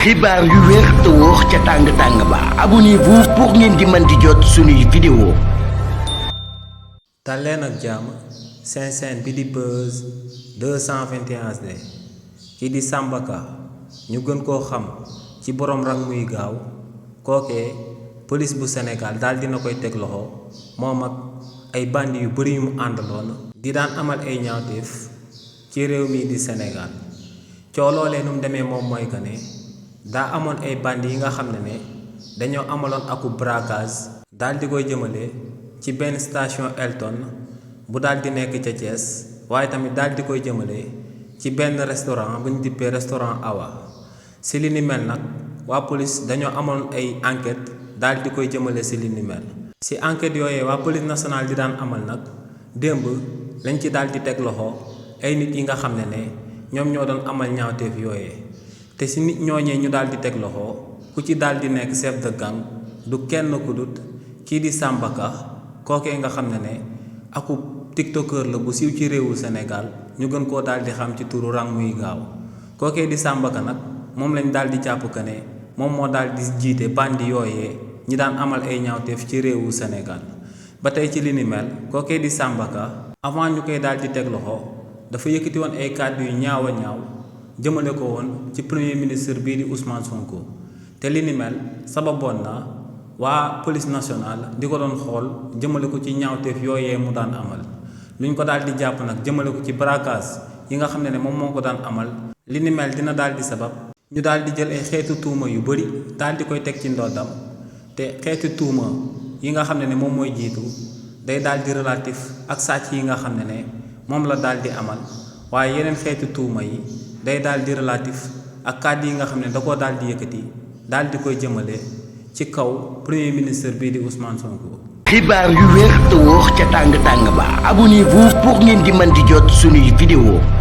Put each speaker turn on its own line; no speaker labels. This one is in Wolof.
xibaar yu wér te wóor ca tàng ba abonnez-vous pour ngeen di mën di jot suñuy vidéo.
dal leen ak jàmm seen chaîne bi di Buzz 221 HD ki di Samba Ka ñu gën koo xam ci borom rang muy gaaw kookee police bu Sénégal daal dina koy teg loxo moom ak ay bandi yu bari yu mu àndaloon di daan amal ay ñaawteef ci réew mi di Sénégal coow loolee nu mu demee moom mooy que ne daa amoon ay bandi yi nga xam ne dañoo amaloon aku braquage daal di koy jëmale ci benn station Elton bu daal di nekk ca Thiès waaye tamit daal di koy jëmale ci benn restaurant bu ñu dippee restaurant Awa si li ni mel nag waa police dañoo amoon ay enquête daal di koy jëmale si li ni mel si enquête yooyee waa police nationale di daan amal nag démb lañ ci daal di teg loxo ay nit yi nga xam ne ñoom ñoo doon amal ñaawteef yooyee te si nit ñooñee ñu daal di teg loxo ku ci daal di nekk chef de gang du kenn ku dut kii di Samba Ka kookee nga xam ne aku tiktoker la bu siiw ci réewu Sénégal ñu gën koo daal di xam ci turu rang muy gaaw kookee di Samba Ka nag moom lañ daal di jàpp que ne moom moo daal di jiite bandi yooyee ñi daan amal ay ñaawteef ci réewu Sénégal ba tey ci li ni mel kookee di Samba Ka avant ñu koy daal di teg loxo dafa yëkkati woon ay kàddu yu ñaaw a ñaaw jëmale ko woon ci premier ministre bii di Ousmane Sonko te li ni mel sababoon na waa police nationale di ko doon xool jëmale ko ci ñaawteef yooyee mu daan amal luñ ko daal di jàpp nag jëmale ko ci braquage yi nga xam ne moom moo ko daan amal li ni mel dina daal di sabab ñu daal di jël ay xeetu tuuma yu bari daal di koy teg ci ndoddam te xeetu tuuma yi nga xam ne moom mooy jiitu day daal di relatif ak sàcc yi nga xam ne moom la daal di amal waaye yeneen xeetu tuuma yi day daal di relatif ak kàddu yi nga xam ne da koo daal di yëkkati daal di koy jëmale ci kaw premier ministre bii di Ousmane Sonko.
xibaar yu wér te wóor ca tàng ba abonnez-vous pour ngeen di mën di jot suñuy vidéo.